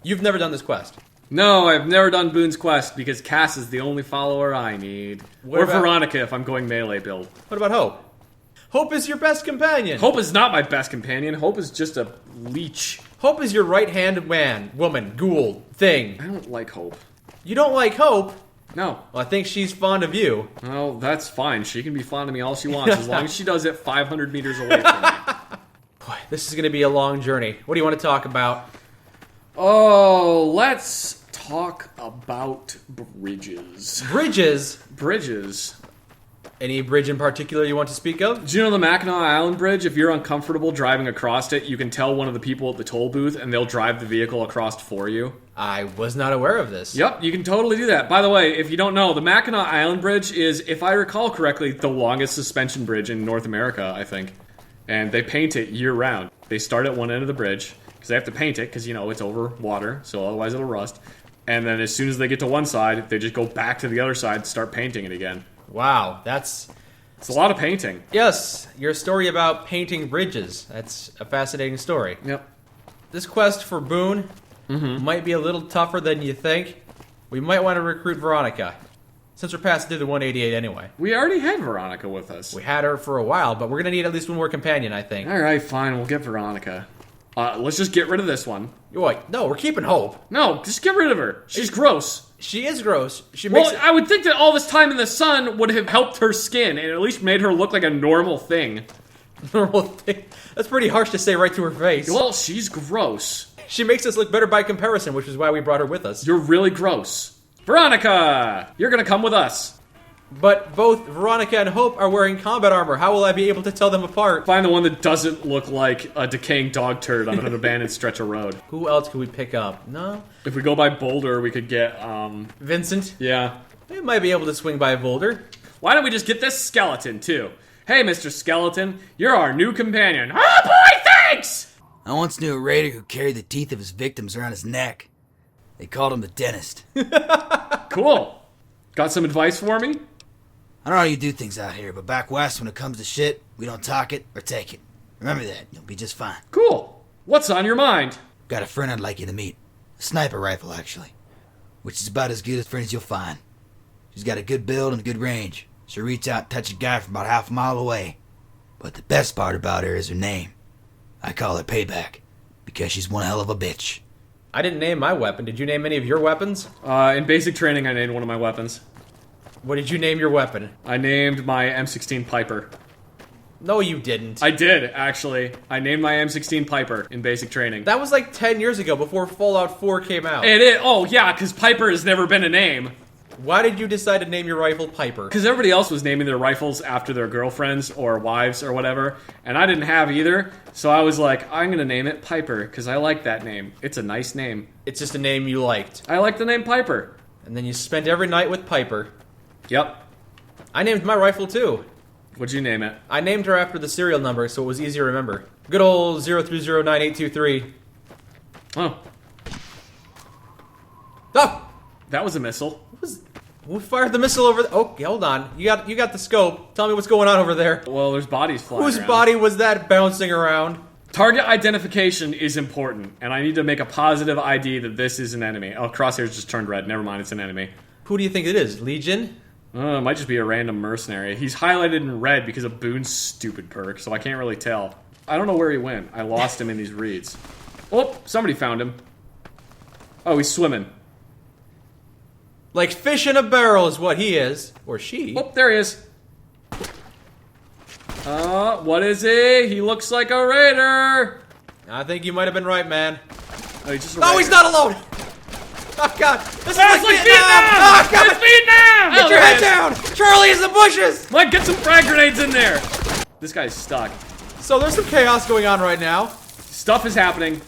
You've never done this quest. No, I've never done Boone's quest because Cass is the only follower I need. Or Veronica if I'm going melee build. What about Hope? Hope is your best companion. Hope is not my best companion. Hope is just a leech. Hope is your right-hand man, woman, ghoul, thing. I don't like Hope. You don't like Hope? No. Well, I think she's fond of you. Well, that's fine. She can be fond of me all she wants as long as she does it 500 meters away from me. Boy, this is going to be a long journey. What do you want to talk about? Oh, let's talk about bridges. Bridges? Bridges. Any bridge in particular you want to speak of? Do you know the Mackinac Island Bridge? If you're uncomfortable driving across it, you can tell one of the people at the toll booth and they'll drive the vehicle across for you. I was not aware of this. Yep, you can totally do that. By the way, if you don't know, the Mackinac Island Bridge is, if I recall correctly, the longest suspension bridge in North America, I think. And they paint it year-round. They start at one end of the bridge, because they have to paint it, because, you know, it's over water, so otherwise it'll rust. And then as soon as they get to one side, they just go back to the other side and start painting it again. Wow, that's... It's a lot of painting. Yes, your story about painting bridges. That's a fascinating story. Yep. This quest for Boone might be a little tougher than you think. We might want to recruit Veronica, since we're past through the 188 anyway. We already had Veronica with us. We had her for a while, but we're going to need at least one more companion, I think. Alright, fine, we'll get Veronica. Let's just get rid of this one. Wait, no, we're keeping Hope. No, just get rid of her. She's gross. She is gross. She makes I would think that all this time in the sun would have helped her skin and at least made her look like a normal thing. Normal thing. That's pretty harsh to say right to her face. Well, she's gross. She makes us look better by comparison, which is why we brought her with us. You're really gross. Veronica! You're gonna come with us. But both Veronica and Hope are wearing combat armor. How will I be able to tell them apart? Find the one that doesn't look like a decaying dog turd on an abandoned stretch of road. Who else could we pick up? No? If we go by Boulder, we could get, Vincent? Yeah. We might be able to swing by Boulder. Why don't we just get this skeleton, too? Hey, Mr. Skeleton, you're our new companion. Oh, boy, thanks! I once knew a raider who carried the teeth of his victims around his neck. They called him the dentist. Cool. Got some advice for me? I don't know how you do things out here, but back west when it comes to shit, we don't talk it or take it. Remember that, you'll be just fine. Cool. What's on your mind? Got a friend I'd like you to meet. A sniper rifle, actually. Which is about as good a friend as you'll find. She's got a good build and good range. She'll reach out and touch a guy from about half a mile away. But the best part about her is her name. I call her Payback, because she's one hell of a bitch. I didn't name my weapon. Did you name any of your weapons? In basic training, I named one of my weapons. What did you name your weapon? I named my M16 Piper. No, you didn't. I did, actually. I named my M16 Piper in basic training. That was like 10 years ago, before Fallout 4 came out. It is. Oh, yeah, because Piper has never been a name. Why did you decide to name your rifle Piper? Because everybody else was naming their rifles after their girlfriends or wives or whatever, and I didn't have either, so I was like, I'm going to name it Piper, because I like that name. It's a nice name. It's just a name you liked. I like the name Piper. And then you spent every night with Piper. Yep. I named my rifle too. What'd you name it? I named her after the serial number, so it was easy to remember. Good old 0309823. Oh. Oh! That was a missile. Who fired the missile over Oh, hold on. You got the scope. Tell me what's going on over there. Well, there's bodies flying Whose around. body was that bouncing around? Target identification is important, and I need to make a positive ID that this is an enemy. Oh, crosshairs just turned red. Never mind, it's an enemy. Who do you think it is? Legion? It might just be a random mercenary. He's highlighted in red because of Boone's stupid perk, so I can't really tell. I don't know where he went. I lost him in these reeds. Oh, somebody found him. Oh, he's swimming. Like fish in a barrel is what he is. Or she. Oh, there he is. What is he? He looks like a raider. I think you might have been right, man. Oh, he's just a No, raider. he's not alone! Oh, God. This is That's like Vietnam! Oh, God. It's Vietnam! Get your head down! Charlie is in the bushes! Mike, get some frag grenades in there! This guy's stuck. So there's some chaos going on right now. Stuff is happening.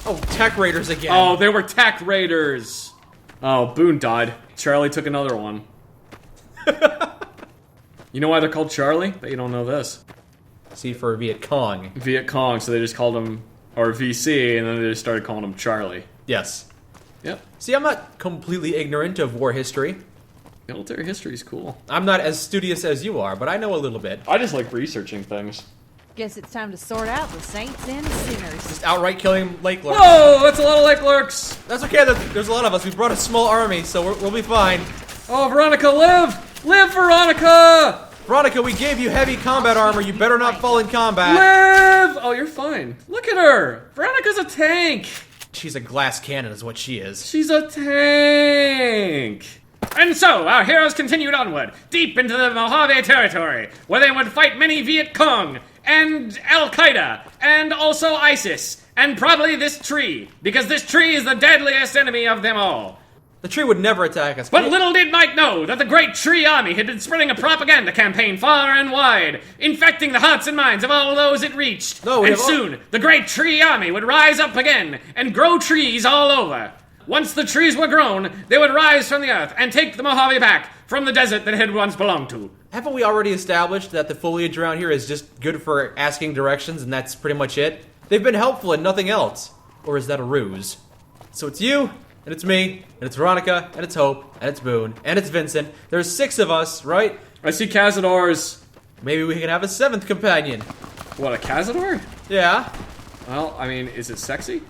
Oh, tech raiders again. Oh, they were tech raiders. Oh, Boone died. Charlie took another one. You know why they're called Charlie? Bet you don't know this. C for Viet Cong. Viet Cong, so they just called him, or VC, and then they just started calling him Charlie. Yes. Yep. See, I'm not completely ignorant of war history. Military history is cool. I'm not as studious as you are, but I know a little bit. I just like researching things. Guess it's time to sort out the saints and the sinners. Just outright killing lake lurks. Whoa, that's a lot of lake lurks! That's okay. There's a lot of us. We brought a small army, so we'll be fine. Oh, Veronica, live! Live, Veronica! Veronica, we gave you heavy combat armor. You better not fall in combat. Live! Oh, you're fine. Look at her. Veronica's a tank. She's a glass cannon is what she is. She's a tank. And so, our heroes continued onward, deep into the Mojave territory, where they would fight many Viet Cong, and Al-Qaeda, and also ISIS, and probably this tree, because this tree is the deadliest enemy of them all. The tree would never attack us. But little did Mike know that the Great Tree Army had been spreading a propaganda campaign far and wide, infecting the hearts and minds of all those it reached. And soon, the Great Tree Army would rise up again, and grow trees all over. Once the trees were grown, they would rise from the earth and take the Mojave back from the desert that it had once belonged to. Haven't we already established that the foliage around here is just good for asking directions and that's pretty much it? They've been helpful and nothing else. Or is that a ruse? So it's you, and it's me, and it's Veronica, and it's Hope, and it's Boone, and it's Vincent. There's 6 of us, right? I see Cazadors. Maybe we can have a 7th companion. What, a Cazador? Yeah. Well, I mean, is it sexy?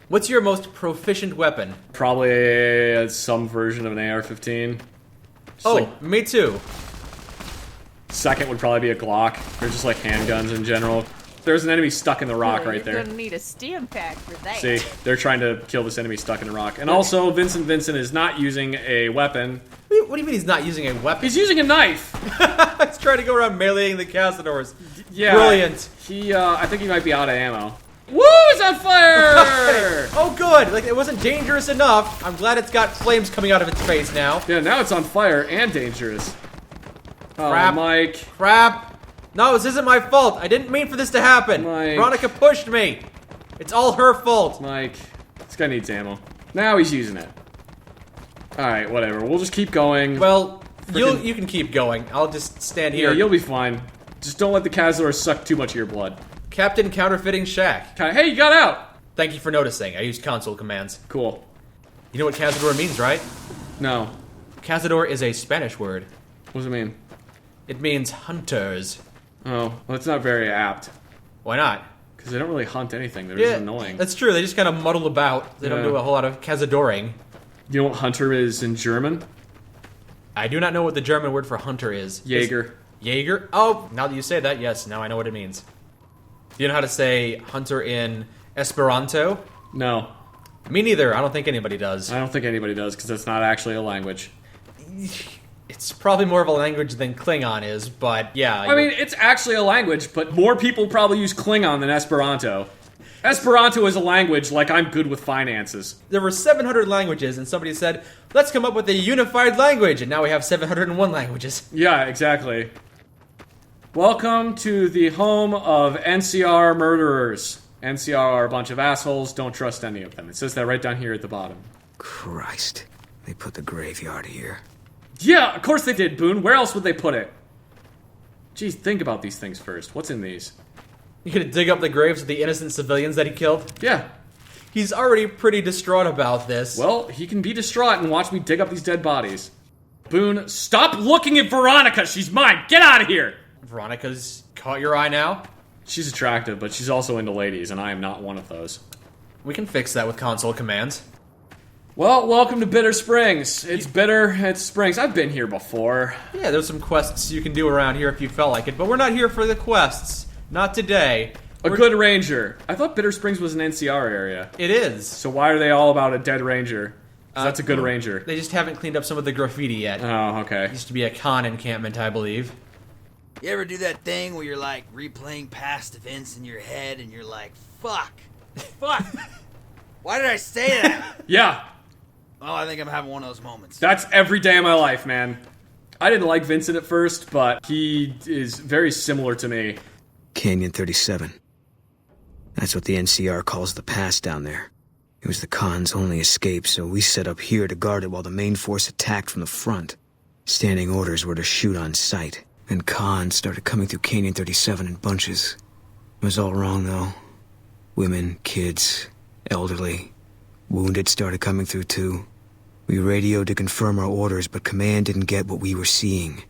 What's your most proficient weapon? Probably some version of an AR-15. Me too. Second would probably be a Glock. They're just like handguns in general. There's an enemy stuck in the rock right there. You're gonna need a stim pack for that. See, they're trying to kill this enemy stuck in the rock. And also, Vincent is not using a weapon. What do you mean he's not using a weapon? He's using a knife! He's trying to go around meleeing the Cazadors. Yeah. Brilliant. I think he might be out of ammo. Woo! It's on fire! Oh, good. Like, it wasn't dangerous enough. I'm glad it's got flames coming out of its face now. Yeah, now it's on fire and dangerous. Crap. Oh, Mike. Crap. No, this isn't my fault. I didn't mean for this to happen. Mike. Veronica pushed me. It's all her fault. Mike, this guy needs ammo. Now he's using it. Alright, whatever. We'll just keep going. Well, you can keep going. I'll just stand here. Yeah, you'll be fine. Just don't let the Cazador suck too much of your blood. Captain Counterfeiting Shack. Hey, you got out! Thank you for noticing. I used console commands. Cool. You know what Cazador means, right? No. Cazador is a Spanish word. What does it mean? It means hunters. Oh, well, it's not very apt. Why not? Because they don't really hunt anything. They're just annoying. That's true. They just kind of muddle about. They don't do a whole lot of Cazadoring. You know what hunter is in German? I do not know what the German word for hunter is. Jaeger. Jaeger? Oh, now that you say that, yes, now I know what it means. Do you know how to say hunter in Esperanto? No. Me neither. I don't think anybody does. I don't think anybody does, because it's not actually a language. It's probably more of a language than Klingon is, but yeah. I mean, it's actually a language, but more people probably use Klingon than Esperanto. Esperanto is a language like I'm good with finances. There were 700 languages, and somebody said, let's come up with a unified language, and now we have 701 languages. Yeah, exactly. Welcome to the home of NCR murderers. NCR are a bunch of assholes, don't trust any of them. It says that right down here at the bottom. Christ, they put the graveyard here. Yeah, of course they did, Boone. Where else would they put it? Geez, think about these things first. What's in these? You gonna dig up the graves of the innocent civilians that he killed? Yeah. He's already pretty distraught about this. Well, he can be distraught and watch me dig up these dead bodies. Boone, stop looking at Veronica! She's mine! Get out of here! Veronica's caught your eye now? She's attractive, but she's also into ladies, and I am not one of those. We can fix that with console commands. Well, welcome to Bitter Springs. It's bitter, it's springs. I've been here before. Yeah, there's some quests you can do around here if you felt like it, but we're not here for the quests. Not today. We're good ranger. I thought Bitter Springs was an NCR area. It is. So why are they all about a dead ranger? 'Cause that's a good ranger. They just haven't cleaned up some of the graffiti yet. Oh, okay. It used to be a con encampment, I believe. You ever do that thing where you're like replaying past events in your head and you're like, fuck, why did I say that? Yeah. Oh, I think I'm having one of those moments. That's every day of my life, man. I didn't like Vincent at first, but he is very similar to me. Canyon 37. That's what the NCR calls the pass down there. It was the Khan's only escape, so we set up here to guard it while the main force attacked from the front. Standing orders were to shoot on sight. Then Khan started coming through Canyon 37 in bunches. It was all wrong, though. Women, kids, elderly. Wounded started coming through, too. We radioed to confirm our orders, but command didn't get what we were seeing.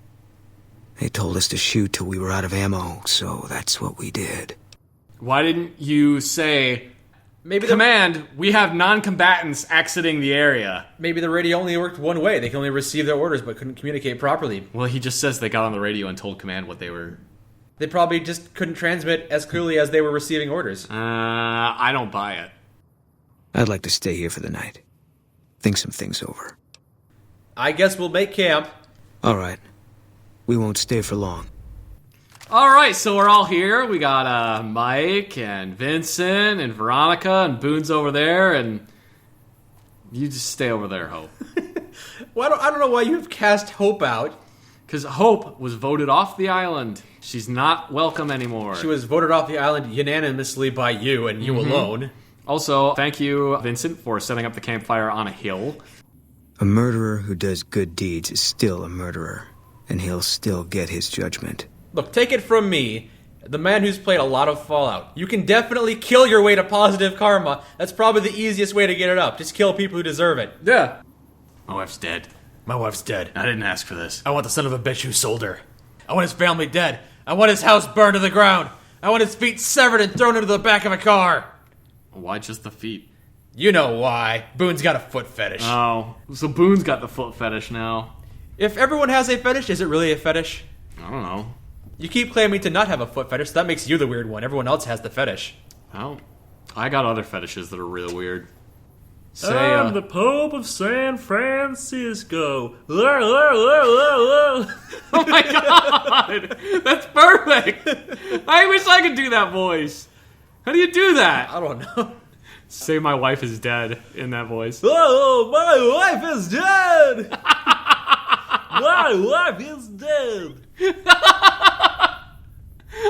They told us to shoot till we were out of ammo, so that's what we did. Why didn't you say, Maybe Command, we have non-combatants exiting the area. Maybe the radio only worked one way. They can only receive their orders but couldn't communicate properly. Well, he just says they got on the radio and told Command what they were... They probably just couldn't transmit as clearly as they were receiving orders. I don't buy it. I'd like to stay here for the night. Think some things over. I guess we'll make camp. All right. We won't stay for long. Alright, so we're all here. We got Mike and Vincent and Veronica and Boone's over there, and you just stay over there, Hope. Well, I don't know why you've cast Hope out. Because Hope was voted off the island. She's not welcome anymore. She was voted off the island unanimously by you and you alone. Also, thank you, Vincent, for setting up the campfire on a hill. A murderer who does good deeds is still a murderer, and he'll still get his judgment. Look, take it from me, the man who's played a lot of Fallout. You can definitely kill your way to positive karma. That's probably the easiest way to get it up. Just kill people who deserve it. Yeah. My wife's dead. My wife's dead. I didn't ask for this. I want the son of a bitch who sold her. I want his family dead. I want his house burned to the ground. I want his feet severed and thrown into the back of a car. Why just the feet? You know why. Boone's got a foot fetish. Oh, so Boone's got the foot fetish now. If everyone has a fetish, is it really a fetish? I don't know. You keep claiming to not have a foot fetish, so that makes you the weird one. Everyone else has the fetish. Well, I got other fetishes that are real weird. Say, I'm the Pope of San Francisco. Oh oh my god! That's perfect! I wish I could do that voice. How do you do that? I don't know. Say my wife is dead in that voice. Oh, my wife is dead! My wife is dead!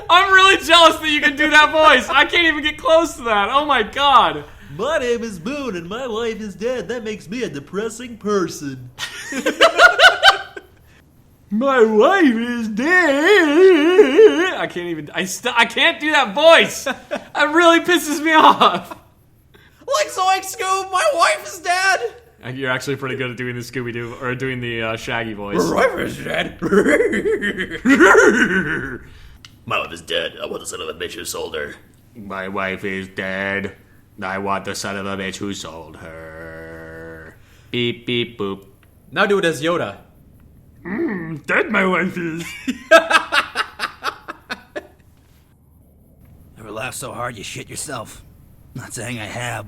I'm really jealous that you can do that voice. I can't even get close to that. Oh my god. My name is Boone and my wife is dead. That makes me a depressing person. My wife is dead. I can't even. I can't do that voice. It really pisses me off. Like Zoink Scoob, my wife is dead! You're actually pretty good at doing the Scooby-Doo, or doing the Shaggy voice. My wife is dead. My wife is dead. I want the son of a bitch who sold her. My wife is dead. I want the son of a bitch who sold her. Beep, beep, boop. Now do it as Yoda. Dead my wife is. Never laugh so hard you shit yourself. Not saying I have.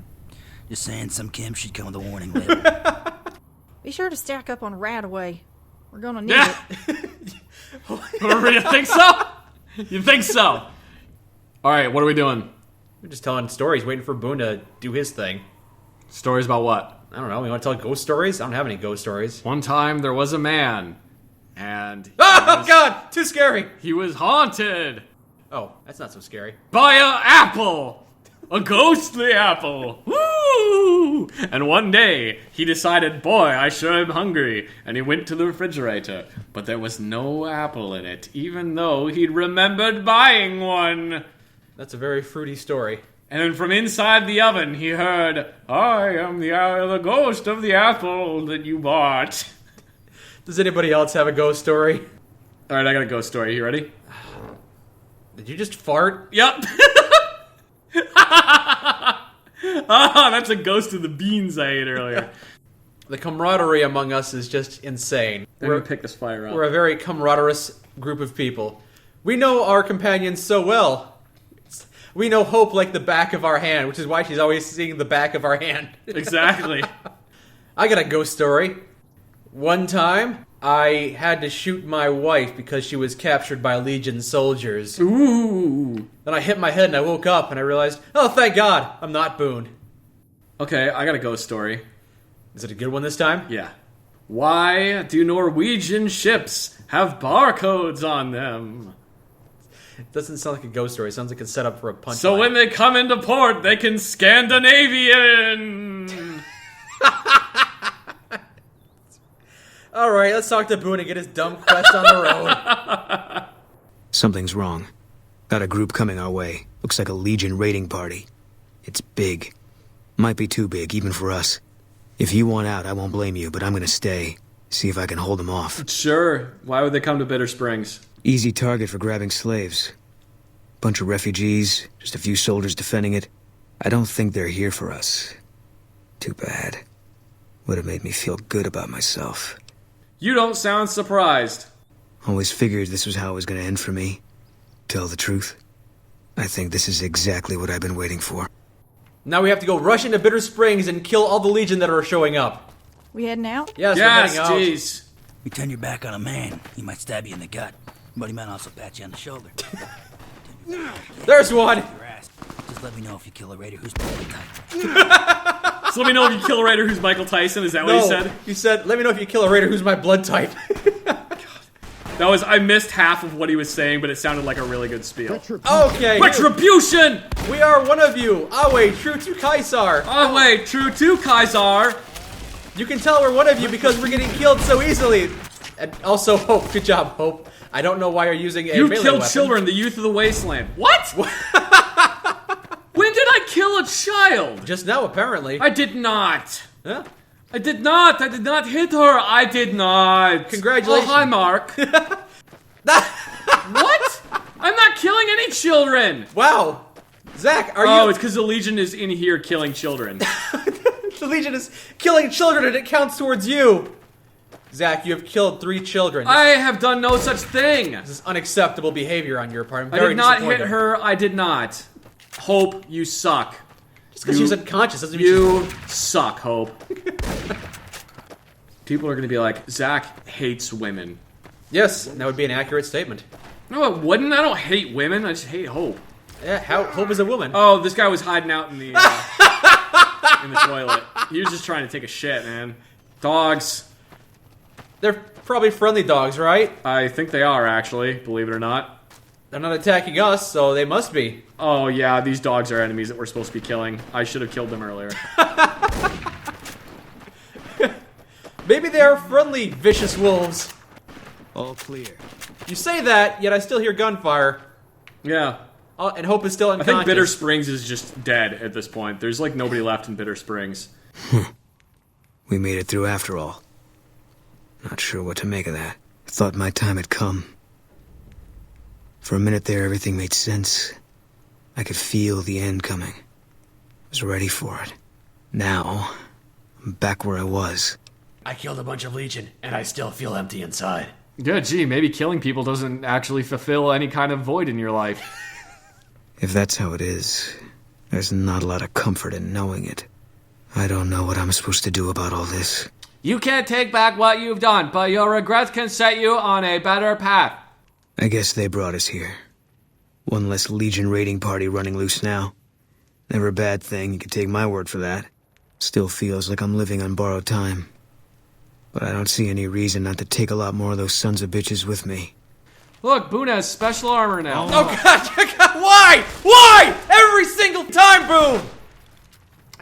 Just saying some Kim should come with a warning label. Be sure to stack up on Radaway. We're gonna need Yeah. it. You think so? You think so? Alright, what are we doing? We're just telling stories, waiting for Boone to do his thing. Stories about what? I don't know, you want to tell ghost stories? I don't have any ghost stories. One time there was a man, and Oh, God! Too scary! he was haunted Oh, that's not so scary. by an apple! A ghostly apple! Woo! And one day, he decided, boy, I sure am hungry. And he went to the refrigerator. But there was no apple in it, even though he'd remembered buying one. That's a very fruity story. And then from inside the oven, he heard, I am the ghost of the apple that you bought. Does anybody else have a ghost story? Alright, I got a ghost story. You ready? Did you just fart? Yep. Ah, that's a ghost of the beans I ate earlier. The camaraderie among us is just insane. Let me pick this fire up. We're a very camaraderous group of people. We know our companions so well. We know Hope like the back of our hand, which is why she's always seeing the back of our hand. Exactly. I got a ghost story. One time, I had to shoot my wife because she was captured by Legion soldiers. Ooh. Then I hit my head and I woke up and I realized, oh, thank God, I'm not Boone. Okay, I got a ghost story. Is it a good one this time? Yeah. Why do Norwegian ships have barcodes on them? It doesn't sound like a ghost story. It sounds like it's set up for a punchline. So when they come into port, they can Scandinavian. All right, let's talk to Boone and get his dumb quest on the road. Something's wrong. Got a group coming our way. Looks like a Legion raiding party. It's big. Might be too big, even for us. If you want out, I won't blame you, but I'm gonna stay. See if I can hold them off. Sure. Why would they come to Bitter Springs? Easy target for grabbing slaves. Bunch of refugees, just a few soldiers defending it. I don't think they're here for us. Too bad. Would have made me feel good about myself. You don't sound surprised. Always figured this was how it was going to end for me. Tell the truth, I think this is exactly what I've been waiting for. Now we have to go rush into Bitter Springs and kill all the Legion that are showing up. We heading out? Yes, we're Yes, heading out. jeez. You turn your back on a man, he might stab you in the gut, but he might also pat you on the shoulder. There's one. Your ass. Just let me know if you kill a raider who's blood type. So let me know if you kill a raider who's Michael Tyson. Is that what you said? You said, let me know if you kill a raider who's my blood type. I missed half of what he was saying, but it sounded like a really good spiel. Okay. Retribution! We are one of you. Awe, true to Kaisar. Oh wait, true to Kaisar. You can tell we're one of you because we're getting killed so easily. And also, Hope. Good job, Hope. I don't know why you're using a You melee killed weapon. children, the youth of the wasteland. What? When did I kill a child? Just now, apparently. I did not. Huh? I did not. I did not hit her. I did not. Congratulations. Oh, hi, Mark. What? I'm not killing any children. Wow. Zach, are you... Oh, it's because the Legion is in here killing children. The Legion is killing children and it counts towards you. Zach, you have killed 3 children. I have done no such thing. This is unacceptable behavior on your part. I'm I very did not disappointed. hit her. I did not. Hope, you suck. Just because she was unconscious doesn't mean she's... You suck, Hope. People are going to be like, Zach hates women. Yes, that would be an accurate statement. No, it wouldn't. I don't hate women. I just hate Hope. Yeah, Hope is a woman. Oh, this guy was hiding out in the in the toilet. He was just trying to take a shit, man. Dogs. They're probably friendly dogs, right? I think they are, actually, believe it or not. They're not attacking us, so they must be. Oh, yeah, these dogs are enemies that we're supposed to be killing. I should have killed them earlier. Maybe they are friendly, vicious wolves. All clear. You say that, yet I still hear gunfire. Yeah. Oh, and Hope is still I unconscious. think Bitter Springs is just dead at this point. There's, like, nobody left in Bitter Springs. We made it through after all. Not sure what to make of that. Thought my time had come. For a minute there, everything made sense. I could feel the end coming. Was ready for it. Now, I'm back where I was. I killed a bunch of Legion, and I still feel empty inside. Yeah, gee, maybe killing people doesn't actually fulfill any kind of void in your life. If that's how it is, there's not a lot of comfort in knowing it. I don't know what I'm supposed to do about all this. You can't take back what you've done, but your regrets can set you on a better path. I guess they brought us here. One less Legion raiding party running loose now. Never a bad thing, you can take my word for that. Still feels like I'm living on borrowed time. But I don't see any reason not to take a lot more of those sons of bitches with me. Look, Boone has special armor now. Oh God, why? Why? Every single time, Boone!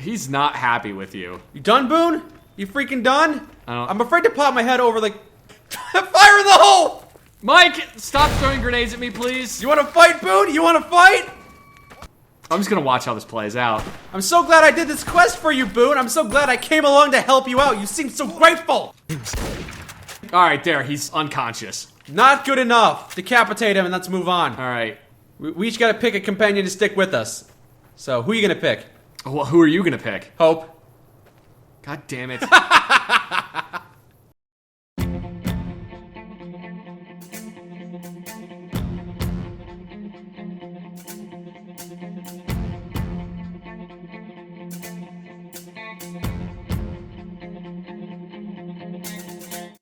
He's not happy with you. You done, Boone? You freaking done? I don't- I'm afraid to pop my head over, like... Fire in the hole! Mike, stop throwing grenades at me, please. You wanna fight, Boone? You wanna fight? I'm just gonna watch how this plays out. I'm so glad I did this quest for you, Boone. I'm so glad I came along to help you out. You seem so grateful. Alright, there, he's unconscious. Not good enough. Decapitate him and let's move on. Alright. We each gotta pick a companion to stick with us. So, who are you gonna pick? Well, who are you gonna pick? Hope. God damn it.